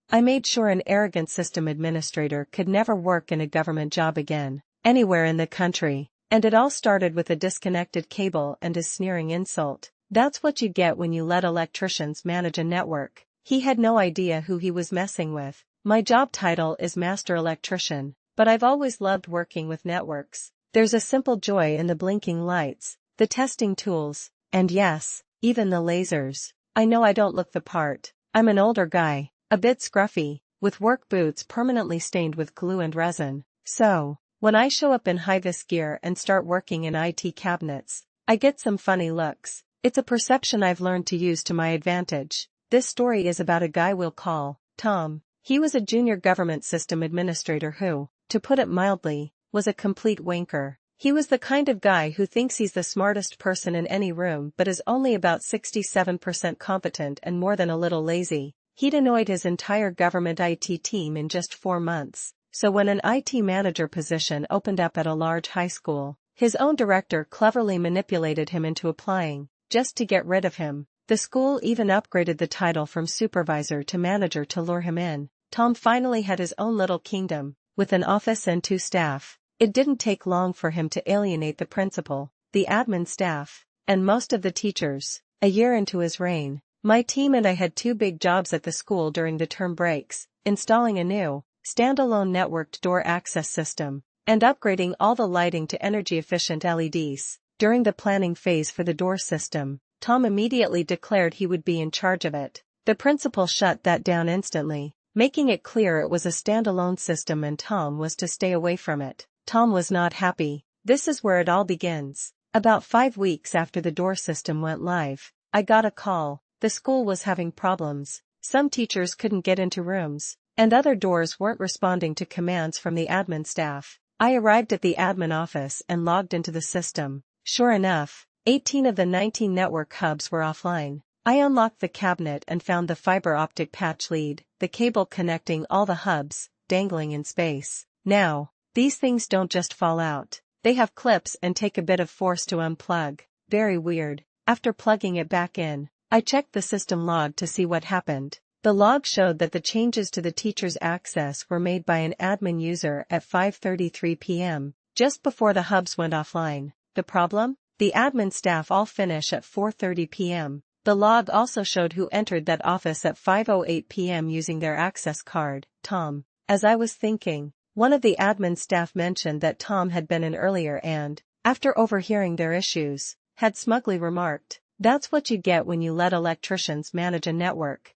I made sure an arrogant system administrator could never work in a government job again, anywhere in the country. And it all started with a disconnected cable and a sneering insult. That's what you get when you let electricians manage a network. He had no idea who he was messing with. My job title is Master Electrician, but I've always loved working with networks. There's a simple joy in the blinking lights, the testing tools, and yes, even the lasers. I know I don't look the part. I'm an older guy, a bit scruffy, with work boots permanently stained with glue and resin. So, when I show up in high-vis gear and start working in IT cabinets, I get some funny looks. It's a perception I've learned to use to my advantage. This story is about a guy we'll call Tom. He was a junior government system administrator who, to put it mildly, was a complete wanker. He was the kind of guy who thinks he's the smartest person in any room but is only about 67% competent and more than a little lazy. He'd annoyed his entire government IT team in just 4 months. So when an IT manager position opened up at a large high school, his own director cleverly manipulated him into applying, just to get rid of him. The school even upgraded the title from supervisor to manager to lure him in. Tom finally had his own little kingdom, with an office and 2 staff. It didn't take long for him to alienate the principal, the admin staff, and most of the teachers. A year into his reign, my team and I had 2 big jobs at the school during the term breaks, installing a new, standalone networked door access system, and upgrading all the lighting to energy-efficient LEDs. During the planning phase for the door system, Tom immediately declared he would be in charge of it. The principal shut that down instantly, making it clear it was a standalone system and Tom was to stay away from it. Tom was not happy. This is where it all begins. About 5 weeks after the door system went live, I got a call. The school was having problems. Some teachers couldn't get into rooms, and other doors weren't responding to commands from the admin staff. I arrived at the admin office and logged into the system. Sure enough, 18 of the 19 network hubs were offline. I unlocked the cabinet and found the fiber optic patch lead, the cable connecting all the hubs, dangling in space. Now, these things don't just fall out. They have clips and take a bit of force to unplug. Very weird. After plugging it back in, I checked the system log to see what happened. The log showed that the changes to the teacher's access were made by an admin user at 5:33 p.m., just before the hubs went offline. The problem? The admin staff all finish at 4:30 p.m. The log also showed who entered that office at 5:08 p.m. using their access card, Tom. As I was thinking, one of the admin staff mentioned that Tom had been in earlier and, after overhearing their issues, had smugly remarked, "That's what you get when you let electricians manage a network."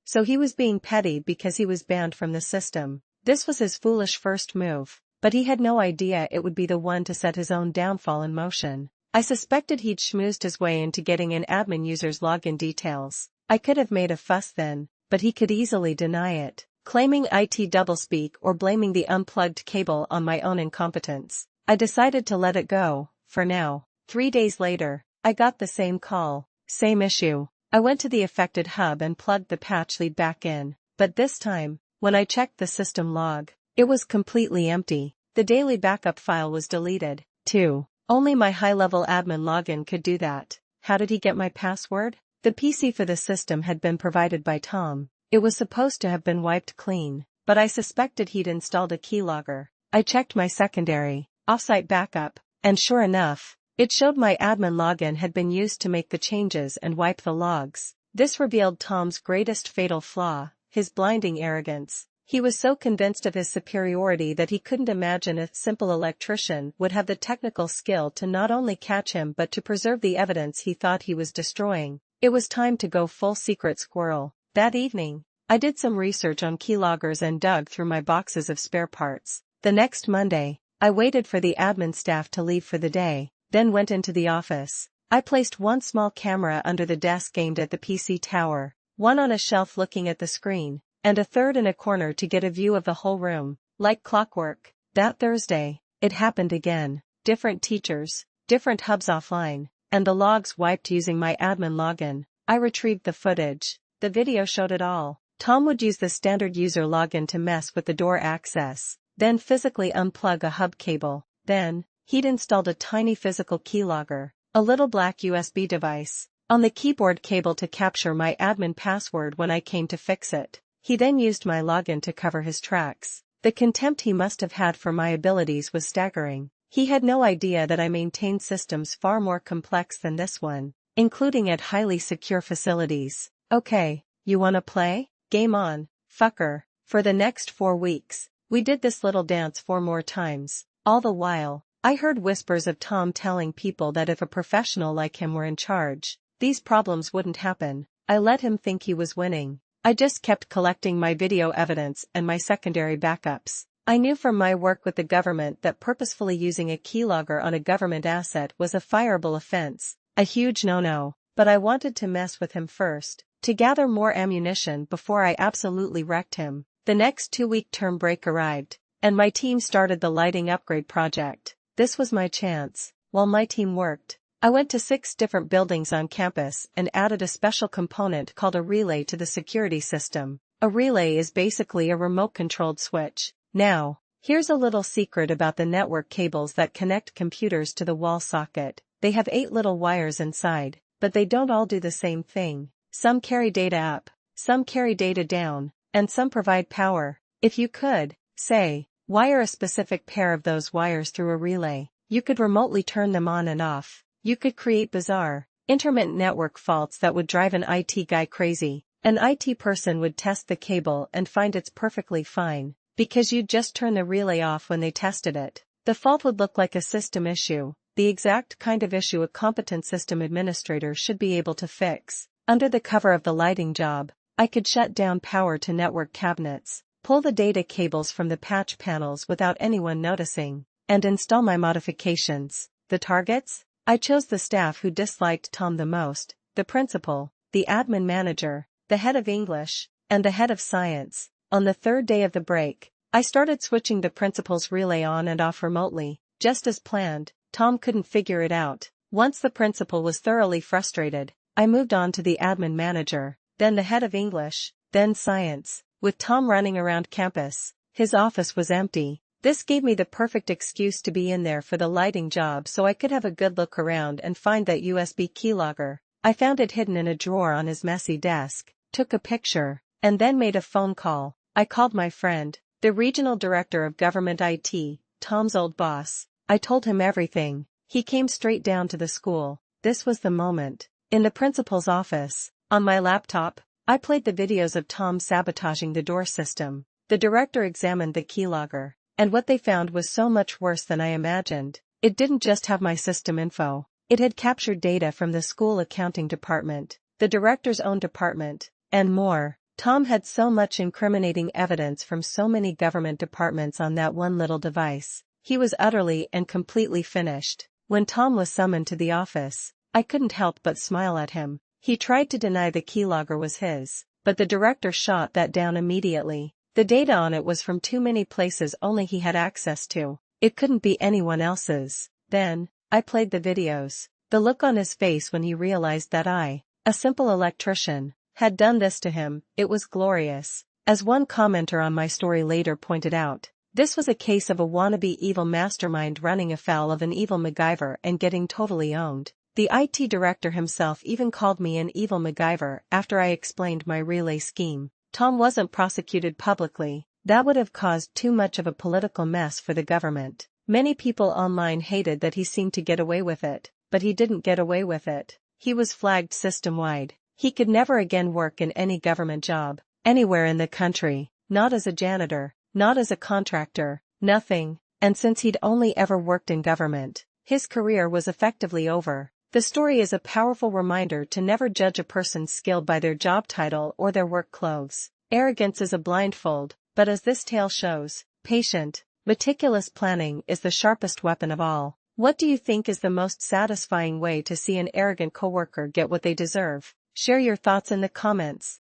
So he was being petty because he was banned from the system. This was his foolish first move, but he had no idea it would be the one to set his own downfall in motion. I suspected he'd schmoozed his way into getting an admin user's login details. I could have made a fuss then, but he could easily deny it, claiming IT doublespeak or blaming the unplugged cable on my own incompetence. I decided to let it go, for now. 3 days later, I got the same call, same issue. I went to the affected hub and plugged the patch lead back in, but this time, when I checked the system log, it was completely empty. The daily backup file was deleted, too. Only my high-level admin login could do that. How did he get my password? The PC for the system had been provided by Tom. It was supposed to have been wiped clean, but I suspected he'd installed a keylogger. I checked my secondary, offsite backup, and sure enough, it showed my admin login had been used to make the changes and wipe the logs. This revealed Tom's greatest fatal flaw, his blinding arrogance. He was so convinced of his superiority that he couldn't imagine a simple electrician would have the technical skill to not only catch him but to preserve the evidence he thought he was destroying. It was time to go full secret squirrel. That evening, I did some research on keyloggers and dug through my boxes of spare parts. The next Monday, I waited for the admin staff to leave for the day, then went into the office. I placed one small camera under the desk aimed at the PC tower, one on a shelf looking at the screen, and a third in a corner to get a view of the whole room. Like clockwork, that Thursday, it happened again. Different teachers, different hubs offline, and the logs wiped using my admin login. I retrieved the footage. The video showed it all. Tom would use the standard user login to mess with the door access, then physically unplug a hub cable. Then, he'd installed a tiny physical keylogger, a little black USB device, on the keyboard cable to capture my admin password when I came to fix it. He then used my login to cover his tracks. The contempt he must have had for my abilities was staggering. He had no idea that I maintained systems far more complex than this one, including at highly secure facilities. Okay, you wanna play? Game on, fucker. For the next 4 weeks, we did this little dance 4 more times. All the while, I heard whispers of Tom telling people that if a professional like him were in charge, these problems wouldn't happen. I let him think he was winning. I just kept collecting my video evidence and my secondary backups. I knew from my work with the government that purposefully using a keylogger on a government asset was a fireable offense, a huge no-no, but I wanted to mess with him first, to gather more ammunition before I absolutely wrecked him. The next 2-week term break arrived, and my team started the lighting upgrade project. This was my chance. While my team worked, I went to 6 different buildings on campus and added a special component called a relay to the security system. A relay is basically a remote-controlled switch. Now, here's a little secret about the network cables that connect computers to the wall socket. They have 8 little wires inside, but they don't all do the same thing. Some carry data up, some carry data down, and some provide power. If you could, say, wire a specific pair of those wires through a relay, you could remotely turn them on and off. You could create bizarre, intermittent network faults that would drive an IT guy crazy. An IT person would test the cable and find it's perfectly fine, because you'd just turn the relay off when they tested it. The fault would look like a system issue, the exact kind of issue a competent system administrator should be able to fix. Under the cover of the lighting job, I could shut down power to network cabinets, pull the data cables from the patch panels without anyone noticing, and install my modifications. The targets? I chose the staff who disliked Tom the most, the principal, the admin manager, the head of English, and the head of science. On the 3rd day of the break, I started switching the principal's relay on and off remotely, just as planned. Tom couldn't figure it out. Once the principal was thoroughly frustrated, I moved on to the admin manager, then the head of English, then science. With Tom running around campus, his office was empty. This gave me the perfect excuse to be in there for the lighting job so I could have a good look around and find that USB keylogger. I found it hidden in a drawer on his messy desk, took a picture, and then made a phone call. I called my friend, the regional director of government IT, Tom's old boss. I told him everything. He came straight down to the school. This was the moment. In the principal's office, on my laptop, I played the videos of Tom sabotaging the door system. The director examined the keylogger, and what they found was so much worse than I imagined. It didn't just have my system info. It had captured data from the school accounting department, the director's own department, and more. Tom had so much incriminating evidence from so many government departments on that one little device. He was utterly and completely finished. When Tom was summoned to the office, I couldn't help but smile at him. He tried to deny the keylogger was his, but the director shot that down immediately. The data on it was from too many places only he had access to. It couldn't be anyone else's. Then, I played the videos. The look on his face when he realized that I, a simple electrician, had done this to him, it was glorious. As one commenter on my story later pointed out, this was a case of a wannabe evil mastermind running afoul of an evil MacGyver and getting totally owned. The IT director himself even called me an evil MacGyver after I explained my relay scheme. Tom wasn't prosecuted publicly. That would have caused too much of a political mess for the government. Many people online hated that he seemed to get away with it, but he didn't get away with it. He was flagged system-wide. He could never again work in any government job, anywhere in the country, not as a janitor, not as a contractor, nothing, and since he'd only ever worked in government, his career was effectively over. The story is a powerful reminder to never judge a person's skill by their job title or their work clothes. Arrogance is a blindfold, but as this tale shows, patient, meticulous planning is the sharpest weapon of all. What do you think is the most satisfying way to see an arrogant coworker get what they deserve? Share your thoughts in the comments.